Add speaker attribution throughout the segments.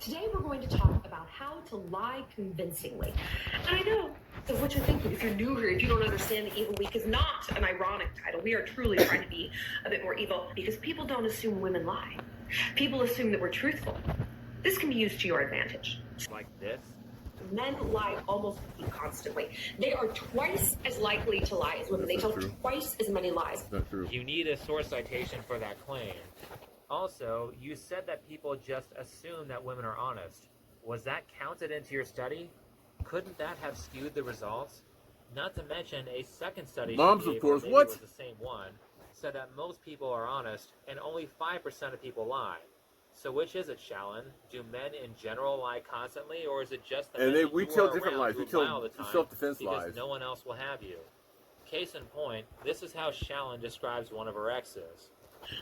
Speaker 1: Today we're going to talk about how to lie convincingly. And I know that what you're thinking, if you're new here, if you don't understand the Evil Week is not an ironic title. We are truly trying to be a bit more evil because people don't assume women lie. People assume that we're truthful. This can be used to your advantage.
Speaker 2: Like this?
Speaker 1: Men lie almost constantly. They are twice as likely to lie as women. They tell twice as many lies.
Speaker 3: That's true.
Speaker 2: You need a source citation for that claim. Also, you said that people just assume that women are honest. Was that counted into your study? Couldn't that have skewed the results? Not to mention, a second study
Speaker 3: Moms,
Speaker 2: she
Speaker 3: of
Speaker 2: gave,
Speaker 3: course,
Speaker 2: or maybe
Speaker 3: what?
Speaker 2: it was the same one, said that most people are honest and only 5% of people lie. So which is it, Shallon? Do men in general lie constantly, or is it just the men that
Speaker 3: we
Speaker 2: you
Speaker 3: tell
Speaker 2: are
Speaker 3: different
Speaker 2: around
Speaker 3: lies.
Speaker 2: who
Speaker 3: We tell
Speaker 2: lie all the time
Speaker 3: self-defense
Speaker 2: because
Speaker 3: lies.
Speaker 2: no one else will have you? Case in point, this is how Shallon describes one of her exes.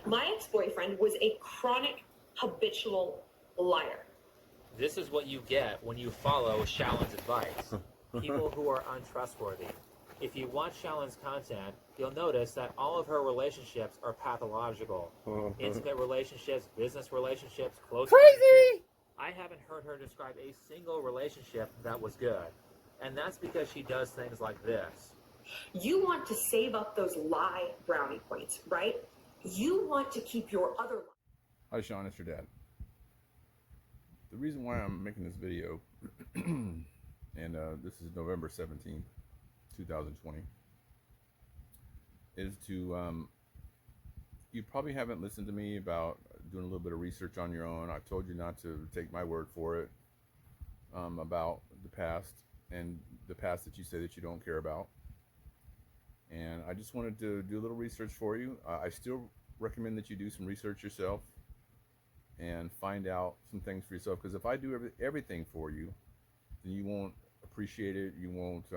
Speaker 1: My ex-boyfriend was a chronic, habitual liar.
Speaker 2: This is what you get when you follow Shallon's advice. People who are untrustworthy. If you watch Shallon's content, you'll notice that all of her relationships are pathological. Intimate relationships, business relationships, close
Speaker 3: Crazy!
Speaker 2: I haven't heard her describe a single relationship that was good. And that's because she does things like this.
Speaker 1: You want to save up those lie brownie points, right? You want to keep your other.
Speaker 3: Hi, Sean. It's your dad. The reason why I'm making this video, and this is November 17th, 2020, is to, you probably haven't listened to me about doing a little bit of research on your own. I told you not to take my word for it about the past and the past that you say that you don't care about. And I just wanted to do a little research for you. I still recommend that you do some research yourself and find out some things for yourself, because if I do everything for you, then you won't appreciate it. You won't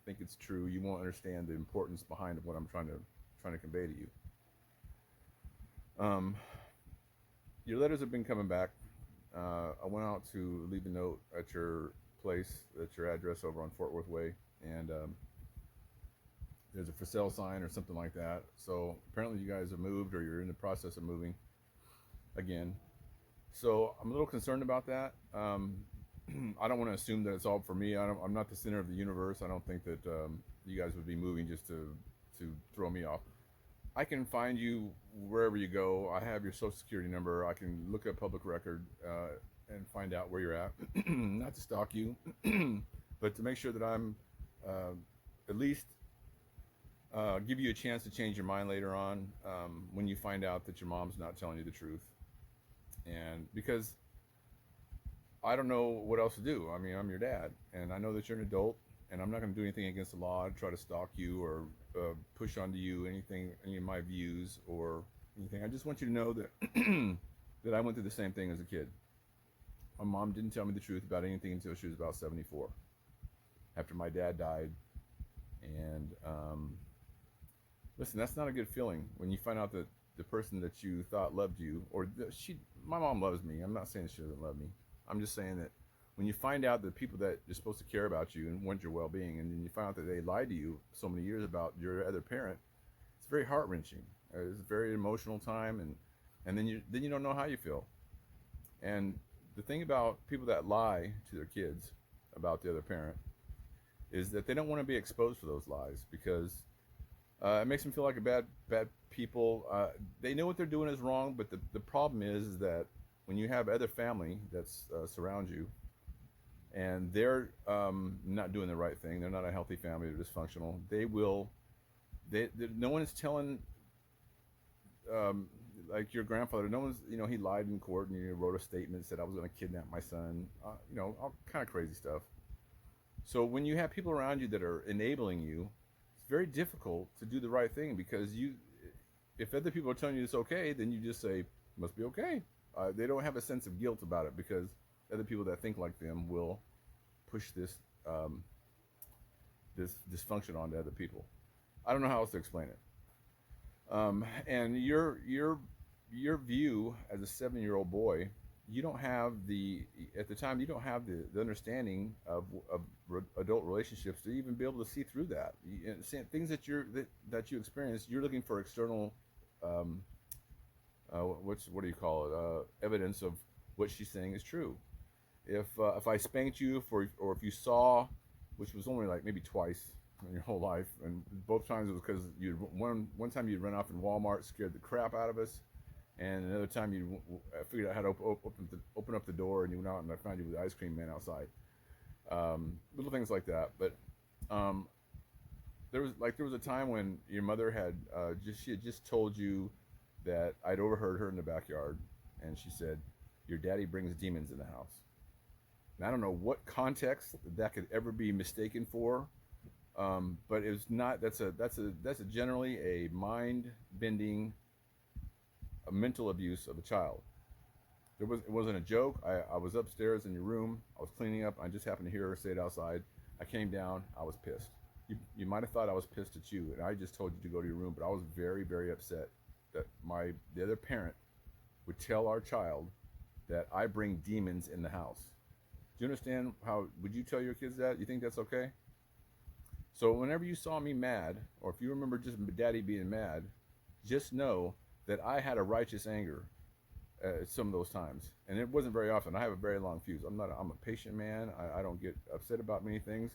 Speaker 3: think it's true. You won't understand the importance behind what I'm trying to convey to you. Your letters have been coming back. I went out to leave a note at your place, at your address over on Fort Worth Way, and there's a for sale sign or something like that. So apparently you guys have moved, or you're in the process of moving again. So I'm a little concerned about that. I don't want to assume that it's all for me. I'm not the center of the universe. I don't think that you guys would be moving just to throw me off. I can find you wherever you go. I have your social security number. I can look up public record and find out where you're at. Not to stalk you, but to make sure that I'm at least give you a chance to change your mind later on when you find out that your mom's not telling you the truth. And because I don't know what else to do. I mean, I'm your dad, and I know that you're an adult, and I'm not going to do anything against the law to try to stalk you or push onto you any of my views or anything. I just want you to know that that I went through the same thing as a kid. My mom didn't tell me the truth about anything until she was about 74, after my dad died. And listen, that's not a good feeling when you find out that the person that you thought loved you, or my mom loves me. I'm not saying she doesn't love me. I'm just saying that when you find out that people that are supposed to care about you and want your well-being, and then you find out that they lied to you so many years about your other parent, it's very heart-wrenching. It's a very emotional time, and then you don't know how you feel. And the thing about people that lie to their kids about the other parent is that they don't want to be exposed for those lies, because it makes them feel like a bad people. They know what they're doing is wrong, but the problem is that when you have other family that's surround you, and they're not doing the right thing, they're not a healthy family, they're dysfunctional, no one is telling, like your grandfather, no one's, he lied in court and he wrote a statement, said I was going to kidnap my son, all kind of crazy stuff. So when you have people around you that are enabling you, it's very difficult to do the right thing, because if other people are telling you it's okay, then you just say, must be okay. They don't have a sense of guilt about it, because other people that think like them will push this dysfunction onto other people. I don't know how else to explain it. And your view as a 7-year-old boy, you don't have at the time you don't have the understanding of adult relationships to even be able to see through that. Things that you experience, you're looking for external what do you call it, evidence of what she's saying is true. If I spanked you or if you saw, which was only like maybe twice in your whole life, and both times it was because you one time you'd run off in Walmart, scared the crap out of us, and another time you figured out how to open up the door, and you went out and I found you with the ice cream man outside. Little things like that. But um, there was a time when your mother had she had just told you that I'd overheard her in the backyard, and she said, "Your daddy brings demons in the house." And I don't know what context that could ever be mistaken for, but it was not. That's a generally a mind bending, a mental abuse of a child. It wasn't a joke. I was upstairs in your room. I was cleaning up. I just happened to hear her say it outside. I came down. I was pissed. You might have thought I was pissed at you, and I just told you to go to your room. But I was very, very upset that the other parent would tell our child that I bring demons in the house. Do you understand how? Would you tell your kids that? You think that's okay? So whenever you saw me mad, or if you remember just Daddy being mad, just know that I had a righteous anger at some of those times, and it wasn't very often. I have a very long fuse. I'm a patient man. I don't get upset about many things.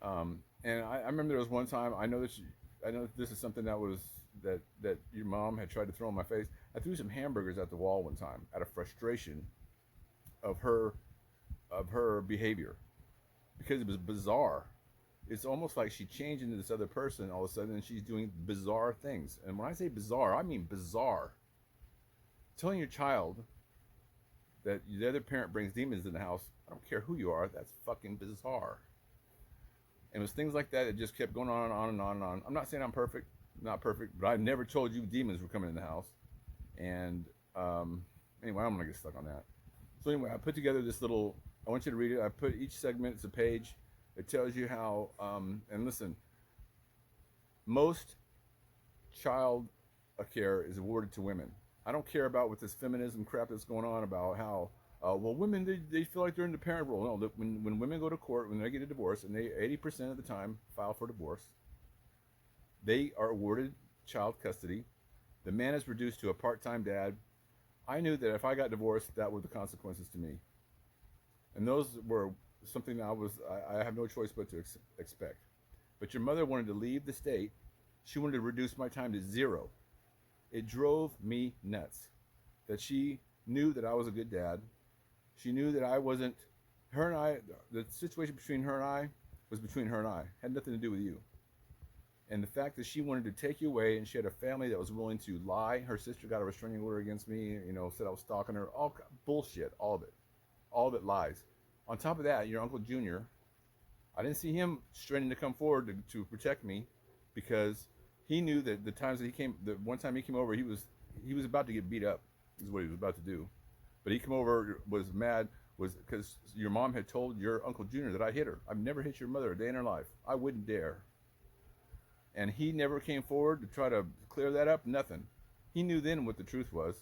Speaker 3: And I remember there was one time. I know that this is something that your mom had tried to throw in my face. I threw some hamburgers at the wall one time out of frustration of her behavior, because it was bizarre. It's almost like she changed into this other person all of a sudden, and she's doing bizarre things. And when I say bizarre, I mean bizarre. Telling your child that the other parent brings demons in the house, I don't care who you are, that's fucking bizarre. And it was things like that that just kept going on and on and on and on. I'm not saying I'm perfect, not perfect, but I never told you demons were coming in the house. And anyway, I'm gonna get stuck on that. So anyway, I put together this little, I want you to read it. I put each segment, it's a page. It tells you how, and listen, most child care is awarded to women. I don't care about what this feminism crap that's going on about how, well, women, they feel like they're in the parent role. No, when women go to court, when they get a divorce, and they 80% of the time file for divorce, they are awarded child custody. The man is reduced to a part-time dad. I knew that if I got divorced, that were the consequences to me. And those were something that I have no choice but to expect. But your mother wanted to leave the state. She wanted to reduce my time to 0. It drove me nuts that she knew that I was a good dad. She knew that I wasn't, her and I, the situation between her and I was between her and I. It had nothing to do with you. And the fact that she wanted to take you away, and she had a family that was willing to lie. Her sister got a restraining order against me, said I was stalking her. All bullshit, all of it lies. On top of that, your Uncle Junior, I didn't see him straining to come forward to protect me, because he knew that the one time he came over, he was about to get beat up, is what he was about to do. But he came over, was mad, was because your mom had told your Uncle Junior that I hit her. I've never hit your mother a day in her life. I wouldn't dare. And he never came forward to try to clear that up, nothing. He knew then what the truth was.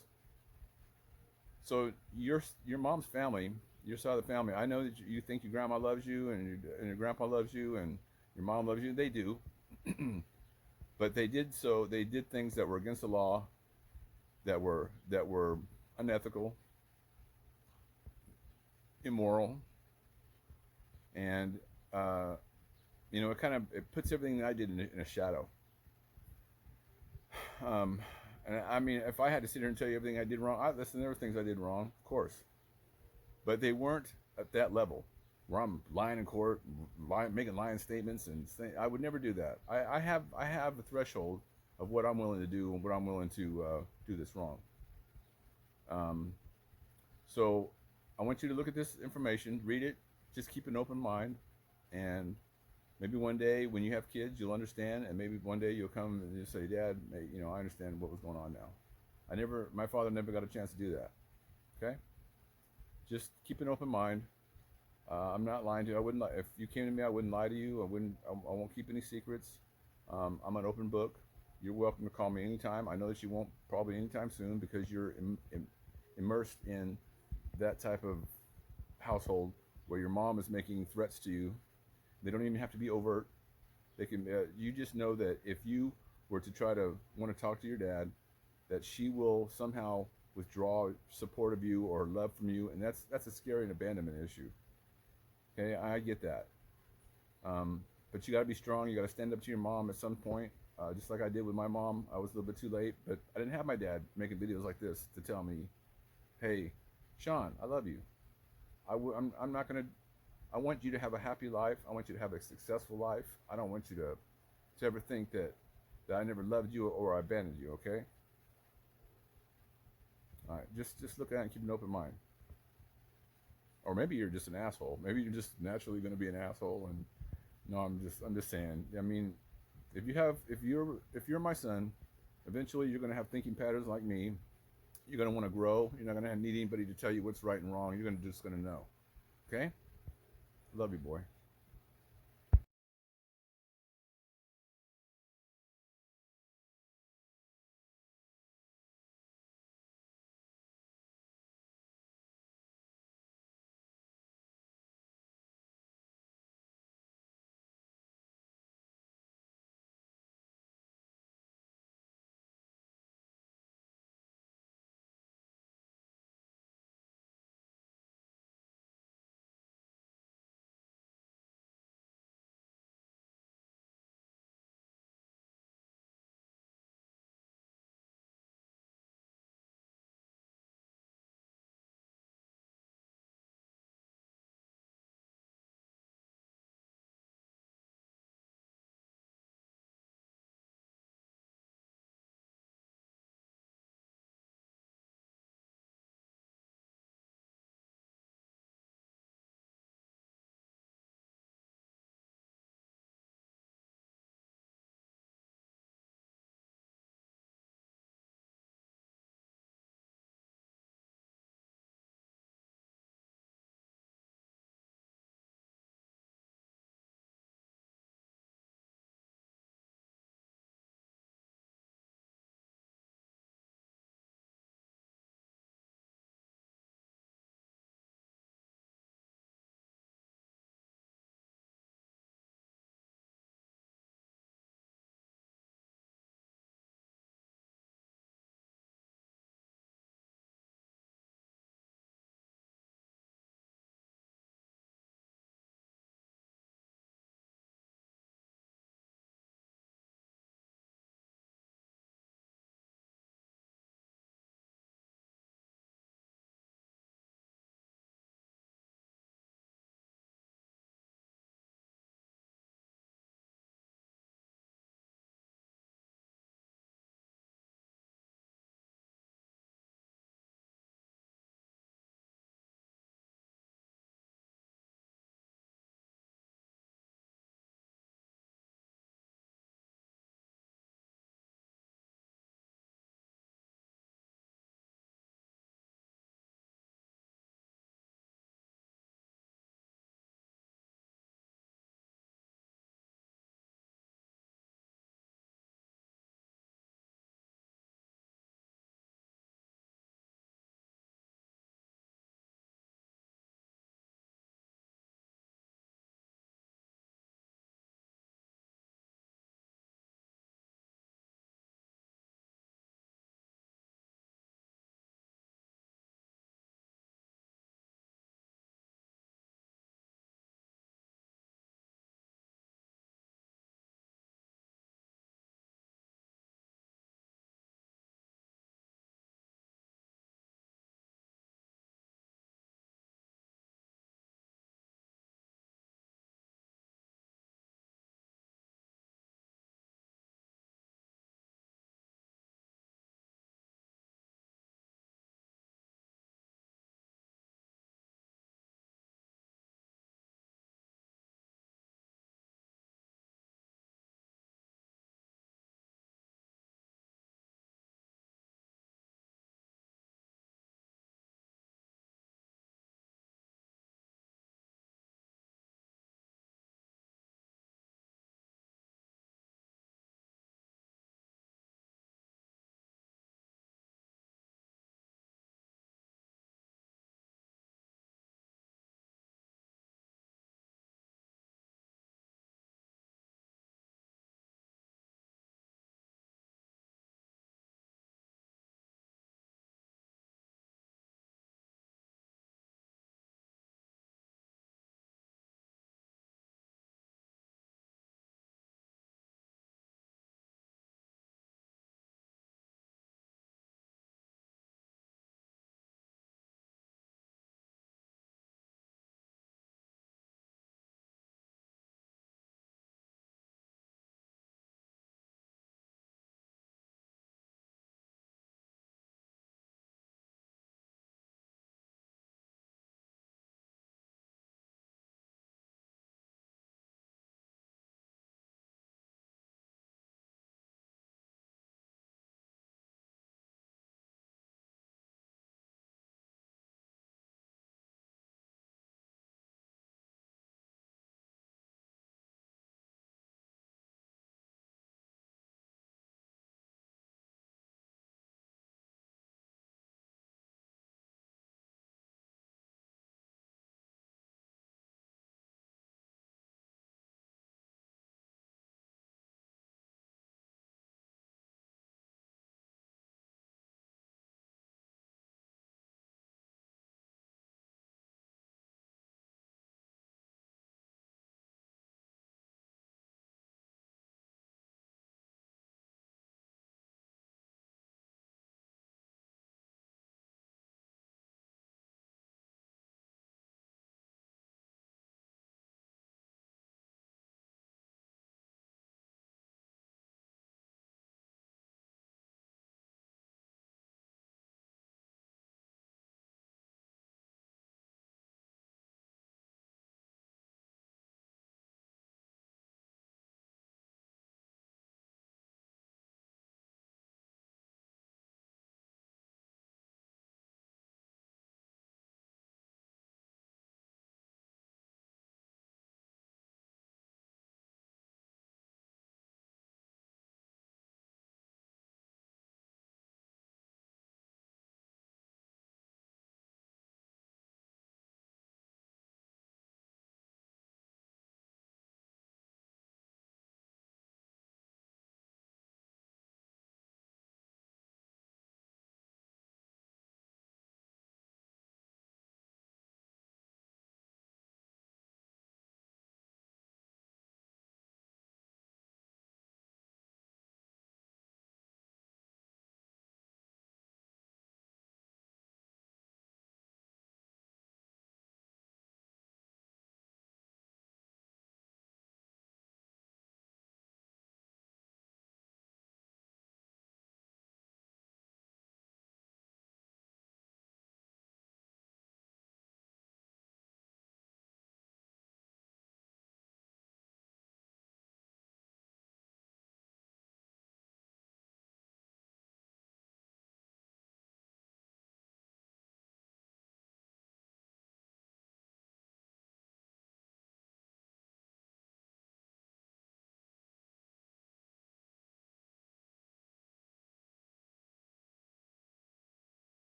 Speaker 3: So your mom's family, your side of the family, I know that you think your grandma loves you and your grandpa loves you and your mom loves you. They do. But they did things that were against the law, that were unethical, immoral, and it puts everything that I did in a shadow. And I mean, if I had to sit here and tell you everything I did wrong, listen, there were things I did wrong, of course, but they weren't at that level where I'm lying in court, making lying statements, and I would never do that. I have a threshold of what I'm willing to do and what I'm willing to do this wrong. So I want you to look at this information, read it, just keep an open mind, and maybe one day when you have kids, you'll understand, and maybe one day you'll come and you'll say, Dad, I understand what was going on now. My father never got a chance to do that. Okay? Just keep an open mind. I'm not lying to you. I wouldn't lie. If you came to me, I wouldn't lie to you. I won't keep any secrets. I'm an open book. You're welcome to call me anytime. I know that you won't probably anytime soon, because you're immersed in that type of household where your mom is making threats to you. They don't even have to be overt. They can. You just know that if you were to try to want to talk to your dad, that she will somehow withdraw support of you or love from you, and that's a scary and abandonment issue. Okay, I get that. But you got to be strong. You got to stand up to your mom at some point, just like I did with my mom. I was a little bit too late, but I didn't have my dad making videos like this to tell me, "Hey, Sean, I love you. I'm not gonna. I want you to have a happy life. I want you to have a successful life. I don't want you to ever think that I never loved you or I abandoned you." Okay. All right. Just look at it and keep an open mind. Or maybe you're just an asshole. Maybe you're just naturally going to be an asshole. And no, I'm just saying. I mean, if you're my son, eventually you're going to have thinking patterns like me. You're going to want to grow. You're not going to need anybody to tell you what's right and wrong. You're just going to know. Okay? Love you, boy.